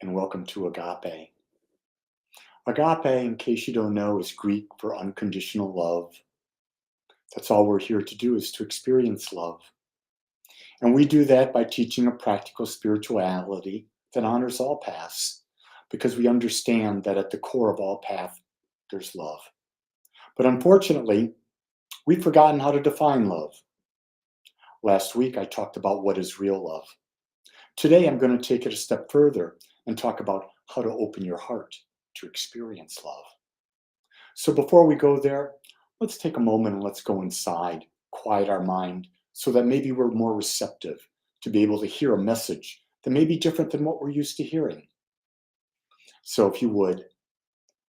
and welcome to Agape. Agape, in case you don't know, is Greek for unconditional love. That's all we're here to do, is to experience love. And we do that by teaching a practical spirituality that honors all paths, because we understand that at the core of all paths, there's love. But unfortunately, we've forgotten how to define love. Last week, I talked about what is real love. Today, I'm going to take it a step further and talk about how to open your heart to experience love. So before we go there, let's take a moment and let's go inside, quiet our mind, so that maybe we're more receptive to be able to hear a message that may be different than what we're used to hearing. So if you would,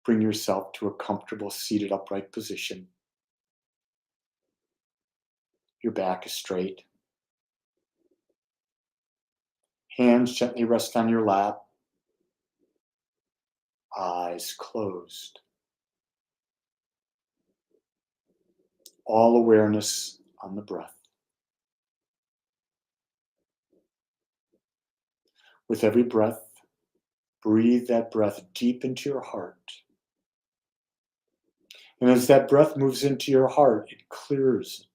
bring yourself to a comfortable seated upright position. Your back is straight. Hands gently rest on your lap. Eyes closed. All awareness on the breath. With every breath, breathe that breath deep into your heart. And as that breath moves into your heart, it clears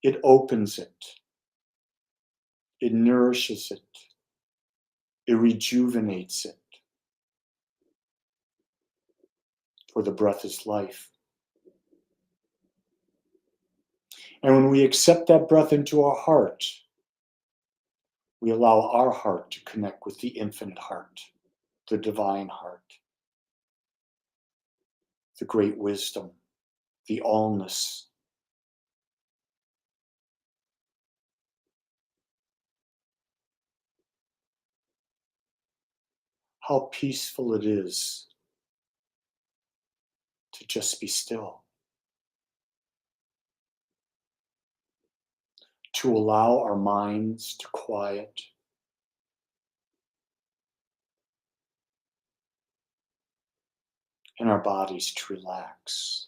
it. It opens it. It nourishes it. It rejuvenates it. For the breath is life. And when we accept that breath into our heart, we allow our heart to connect with the infinite heart, the divine heart, the great wisdom, the allness. How peaceful it is to just be still, to allow our minds to quiet, and our bodies to relax.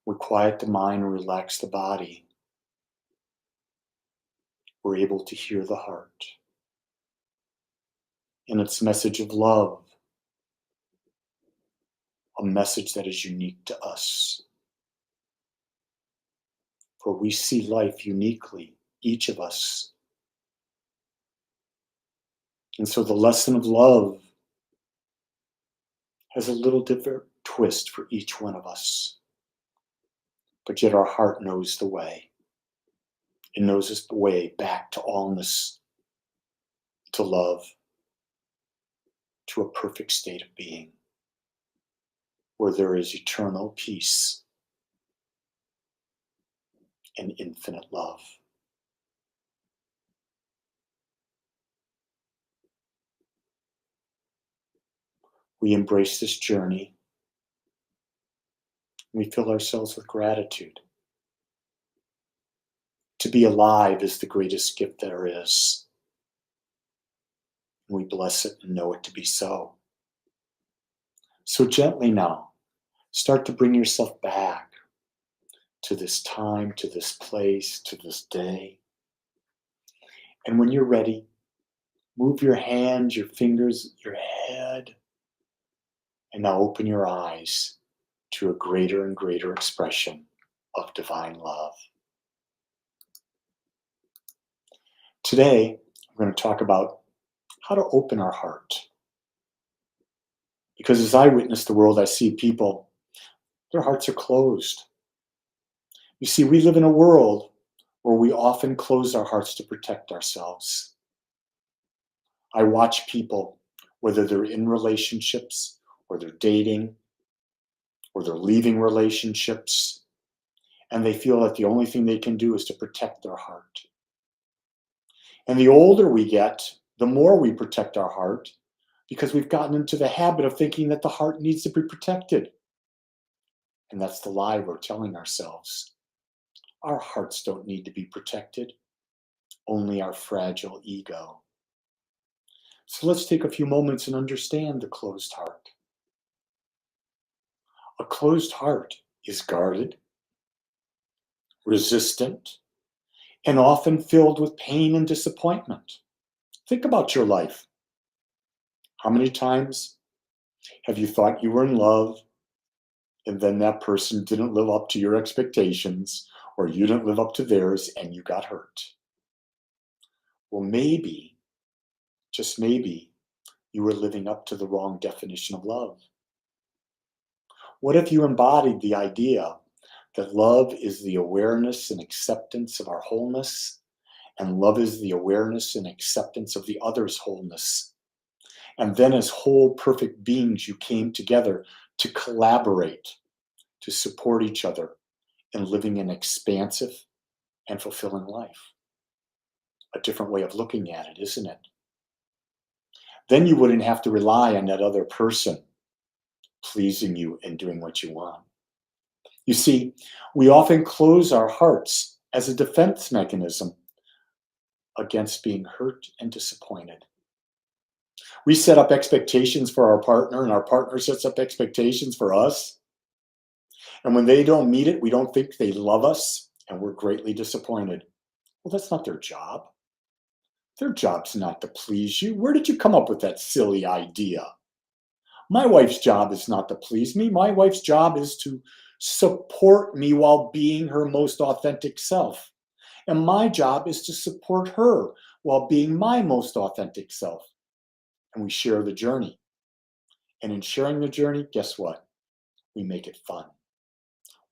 We quiet the mind and relax the body. We're able to hear the heart and its message of love, a message that is unique to us. For we see life uniquely, each of us. And so the lesson of love has a little different twist for each one of us. But yet our heart knows the way. It knows the way back to allness, to love, to a perfect state of being, where there is eternal peace and infinite love. We embrace this journey. We fill ourselves with gratitude. To be alive is the greatest gift there is. We bless it and know it to be so. So gently now, start to bring yourself back to this time, to this place, to this day. And when you're ready, move your hands, your fingers, your head, and now open your eyes to a greater and greater expression of divine love. Today, I'm going to talk about how to open our heart. Because as I witness the world, I see people, their hearts are closed. You see, we live in a world where we often close our hearts to protect ourselves. I watch people, whether they're in relationships, or they're dating, or they're leaving relationships, and they feel that the only thing they can do is to protect their heart. And the older we get, the more we protect our heart, because we've gotten into the habit of thinking that the heart needs to be protected. And that's the lie we're telling ourselves. Our hearts don't need to be protected, only our fragile ego. So let's take a few moments and understand the closed heart. A closed heart is guarded, resistant, and often filled with pain and disappointment. Think about your life. How many times have you thought you were in love and then that person didn't live up to your expectations or you didn't live up to theirs and you got hurt? Well, maybe, just maybe, you were living up to the wrong definition of love. What if you embodied the idea that love is the awareness and acceptance of our wholeness, and love is the awareness and acceptance of the other's wholeness? And then, as whole, perfect beings, you came together to collaborate, to support each other in living an expansive and fulfilling life. A different way of looking at it, isn't it? Then you wouldn't have to rely on that other person pleasing you and doing what you want. You see, we often close our hearts as a defense mechanism against being hurt and disappointed. We set up expectations for our partner, and our partner sets up expectations for us. And when they don't meet it, we don't think they love us, and we're greatly disappointed. Well, that's not their job. Their job's not to please you. Where did you come up with that silly idea? My wife's job is not to please me. My wife's job is to support me while being her most authentic self. And my job is to support her while being my most authentic self. And we share the journey. And in sharing the journey, guess what? We make it fun.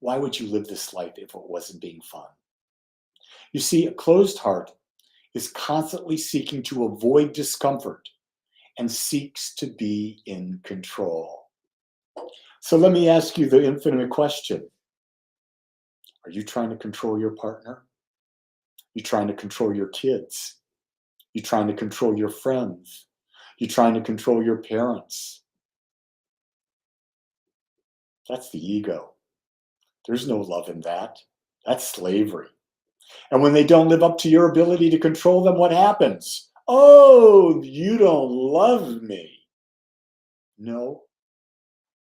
Why would you live this life if it wasn't being fun? You see, a closed heart is constantly seeking to avoid discomfort and seeks to be in control. So let me ask you the infinite question. Are you trying to control your partner? You trying to control your kids? You trying to control your friends? You trying to control your parents? That's the ego. There's no love in that. That's slavery. And when they don't live up to your ability to control them, what happens? Oh, you don't love me. No,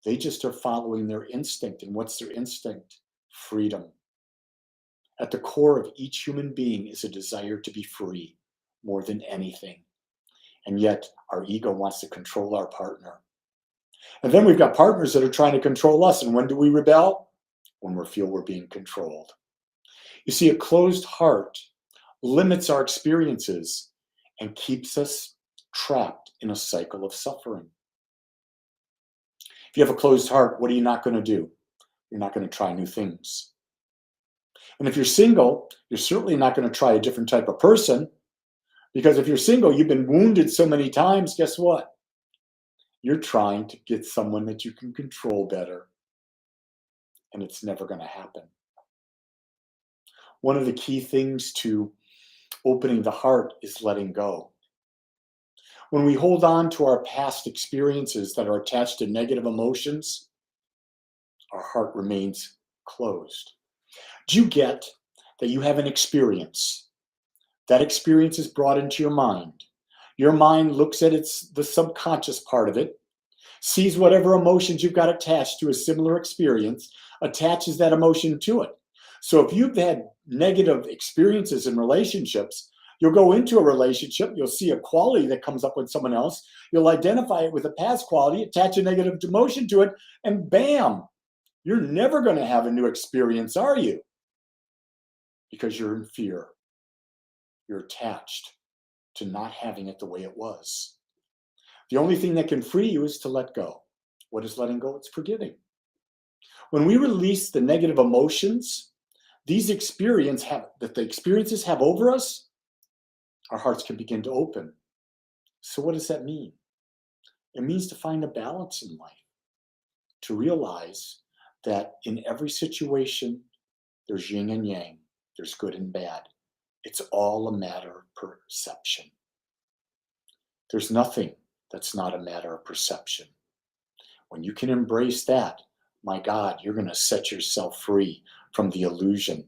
they just are following their instinct. And what's their instinct? Freedom. At the core of each human being is a desire to be free more than anything. And yet our ego wants to control our partner. And then we've got partners that are trying to control us. And when do we rebel? When we feel we're being controlled. You see, a closed heart limits our experiences and keeps us trapped in a cycle of suffering. If you have a closed heart, what are you not going to do? You're not going to try new things. And if you're single, you're certainly not going to try a different type of person, because if you're single, you've been wounded so many times, guess what? You're trying to get someone that you can control better, and it's never going to happen. One of the key things to opening the heart is letting go. When we hold on to our past experiences that are attached to negative emotions, our heart remains closed. Do you get that you have an experience? That experience is brought into your mind. Your mind looks at the subconscious part of it, sees whatever emotions you've got attached to a similar experience, attaches that emotion to it. So if you've had negative experiences in relationships, you'll go into a relationship, you'll see a quality that comes up with someone else, you'll identify it with a past quality, attach a negative emotion to it, and bam, you're never going to have a new experience, are you? Because you're in fear. You're attached to not having it the way it was. The only thing that can free you is to let go. What is letting go? It's forgiving. When we release the negative emotions, the experiences have over us, our hearts can begin to open. So what does that mean? It means to find a balance in life, to realize that in every situation, there's yin and yang, there's good and bad. It's all a matter of perception. There's nothing that's not a matter of perception. When you can embrace that, my God, you're going to set yourself free from the illusion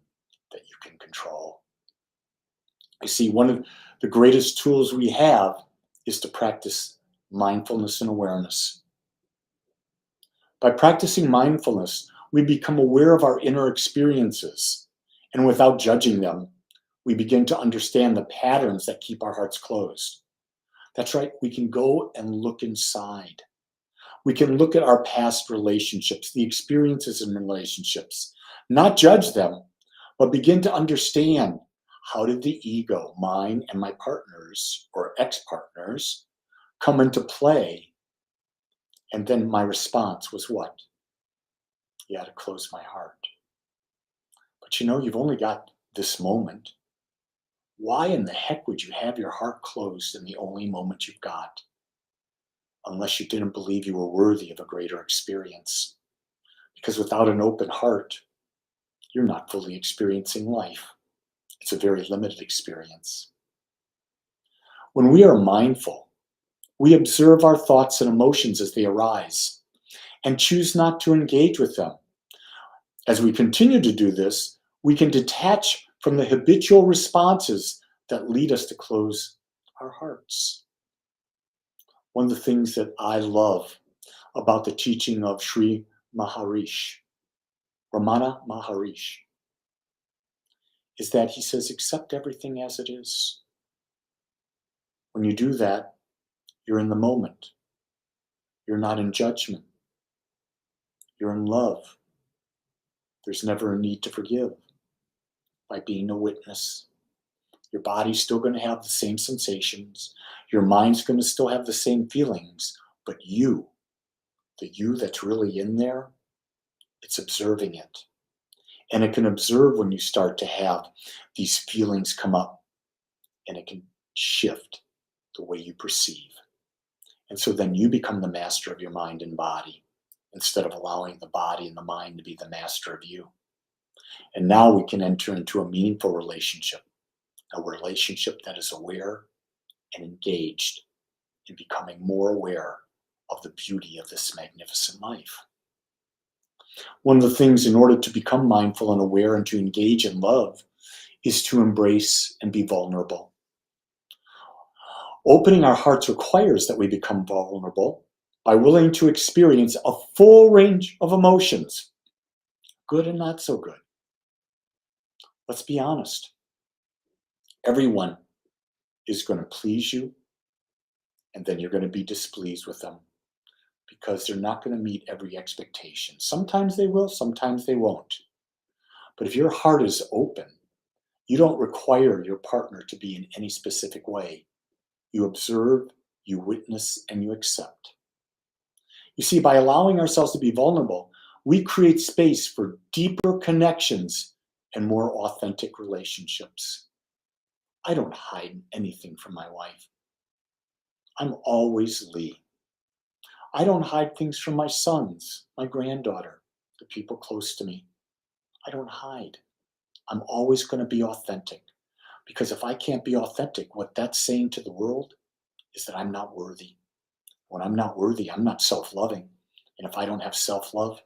that you can control. You see, one of the greatest tools we have is to practice mindfulness and awareness. By practicing mindfulness, we become aware of our inner experiences And without judging them, we begin to understand the patterns that keep our hearts closed. That's right, we can go and look inside. We can look at our past relationships, the experiences in relationships, not judge them, but begin to understand, how did the ego, mine and my partners or ex-partners, come into play? And then my response was what? Yeah, to close my heart. But you've only got this moment. Why in the heck would you have your heart closed in the only moment you've got? Unless you didn't believe you were worthy of a greater experience. Because without an open heart, you're not fully experiencing life. It's a very limited experience. When we are mindful, we observe our thoughts and emotions as they arise and choose not to engage with them. As we continue to do this, we can detach from the habitual responses that lead us to close our hearts. One of the things that I love about the teaching of Sri Maharishi, Ramana Maharishi, is that he says, accept everything as it is. When you do that, you're in the moment. You're not in judgment. You're in love. There's never a need to forgive. By being a witness, your body's still going to have the same sensations. Your mind's going to still have the same feelings. But you, the you that's really in there, it's observing it. And it can observe when you start to have these feelings come up. And it can shift the way you perceive. And so then you become the master of your mind and body, instead of allowing the body and the mind to be the master of you. And now we can enter into a meaningful relationship, a relationship that is aware and engaged in becoming more aware of the beauty of this magnificent life. One of the things in order to become mindful and aware and to engage in love is to embrace and be vulnerable. Opening our hearts requires that we become vulnerable by willing to experience a full range of emotions, good and not so good. Let's be honest. Everyone is going to please you, and then you're going to be displeased with them because they're not going to meet every expectation. Sometimes they will, sometimes they won't. But if your heart is open, you don't require your partner to be in any specific way. You observe, you witness, and you accept. You see, by allowing ourselves to be vulnerable, we create space for deeper connections and more authentic relationships. I don't hide anything from my wife. I'm always Lee. I don't hide things from my sons, my granddaughter, the people close to me. I don't hide. I'm always going to be authentic. Because if I can't be authentic, what that's saying to the world is that I'm not worthy. When I'm not worthy, I'm not self-loving. And if I don't have self-love,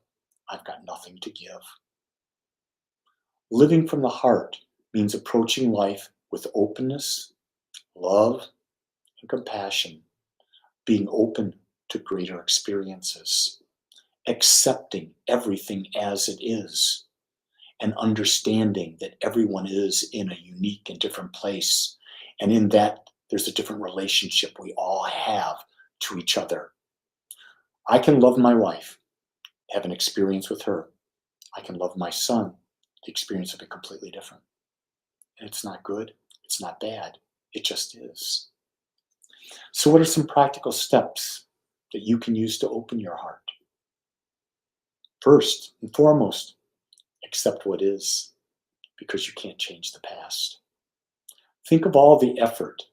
I've got nothing to give. Living from the heart means approaching life with openness, love, and compassion, being open to greater experiences, accepting everything as it is, and understanding that everyone is in a unique and different place. And in that, there's a different relationship we all have to each other. I can love my wife, have an experience with her. I can love my son. The experience will be completely different. And it's not good. It's not bad. It just is. So what are some practical steps that you can use to open your heart? First and foremost, accept what is, because you can't change the past. Think of all the effort,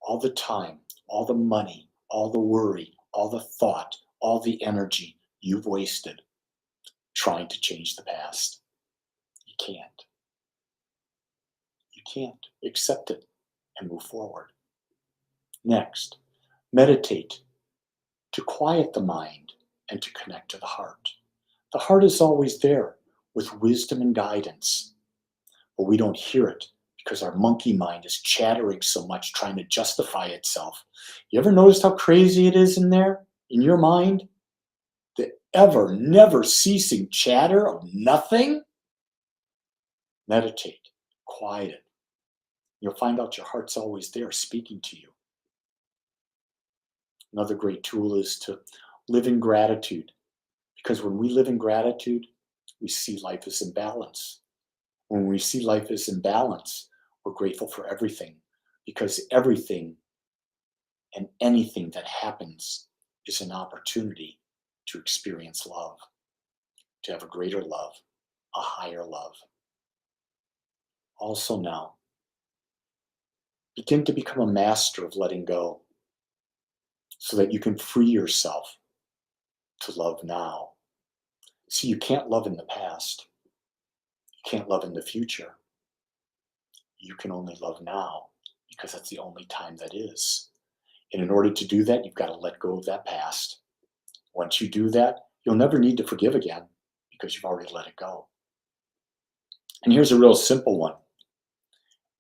all the time, all the money, all the worry, all the thought, all the energy you've wasted trying to change the past. You can't. You can't. Accept it and move forward. Next, meditate to quiet the mind and to connect to the heart. The heart is always there with wisdom and guidance, but we don't hear it because our monkey mind is chattering so much, trying to justify itself. You ever noticed how crazy it is in there, in your mind? The ever, never ceasing chatter of nothing? Meditate, quiet it. You'll find out your heart's always there speaking to you. Another great tool is to live in gratitude, because when we live in gratitude, we see life as in balance. When we see life as in balance, we're grateful for everything, because everything and anything that happens is an opportunity to experience love, to have a greater love, a higher love. Also now, begin to become a master of letting go so that you can free yourself to love now. See, you can't love in the past. You can't love in the future. You can only love now because that's the only time that is. And in order to do that, you've got to let go of that past. Once you do that, you'll never need to forgive again because you've already let it go. And here's a real simple one.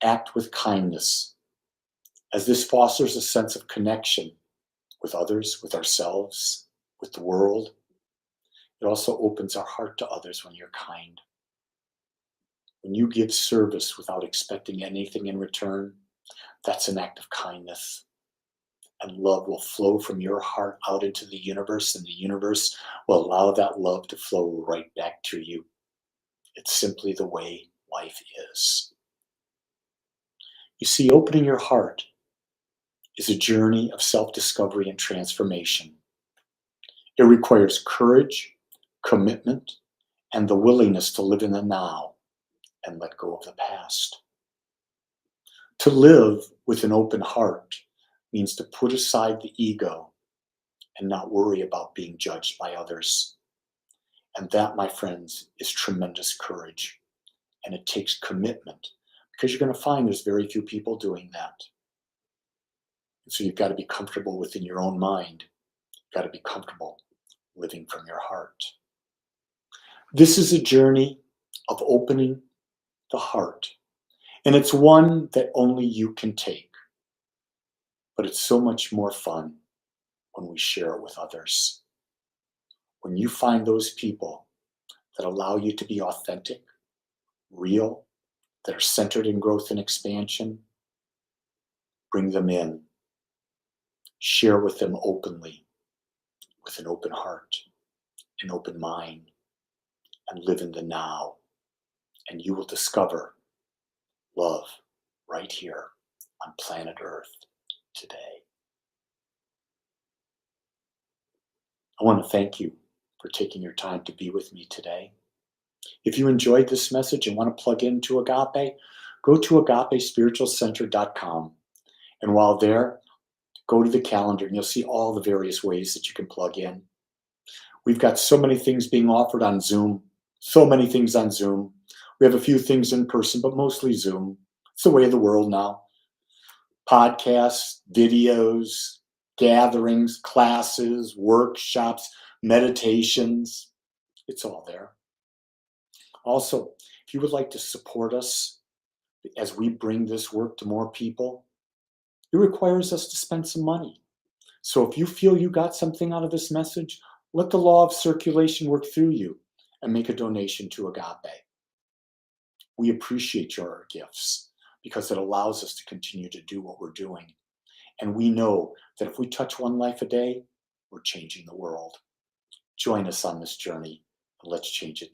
Act with kindness, as this fosters a sense of connection with others, with ourselves, with the world. It also opens our heart to others when you're kind. When you give service without expecting anything in return, that's an act of kindness. And love will flow from your heart out into the universe, and the universe will allow that love to flow right back to you. It's simply the way life is. You see, opening your heart is a journey of self-discovery and transformation. It requires courage, commitment, and the willingness to live in the now and let go of the past. To live with an open heart means to put aside the ego and not worry about being judged by others. And that, my friends, is tremendous courage. And it takes commitment, because you're going to find there's very few people doing that. And so you've got to be comfortable within your own mind. You've got to be comfortable living from your heart. This is a journey of opening the heart. And it's one that only you can take. But it's so much more fun when we share it with others. When you find those people that allow you to be authentic, real, that are centered in growth and expansion, bring them in. Share with them openly, with an open heart, an open mind, and live in the now. And you will discover love right here on planet Earth today. I want to thank you for taking your time to be with me today. If you enjoyed this message and want to plug into Agape, go to agapespiritualcenter.com. And while there, go to the calendar and you'll see all the various ways that you can plug in. We've got so many things being offered on Zoom, so many things on Zoom. We have a few things in person, but mostly Zoom. It's the way of the world now. Podcasts, videos, gatherings, classes, workshops, meditations. It's all there. Also, if you would like to support us as we bring this work to more people, it requires us to spend some money. So if you feel you got something out of this message, let the law of circulation work through you and make a donation to Agape. We appreciate your gifts because it allows us to continue to do what we're doing. And we know that if we touch one life a day, we're changing the world. Join us on this journey and let's change it together.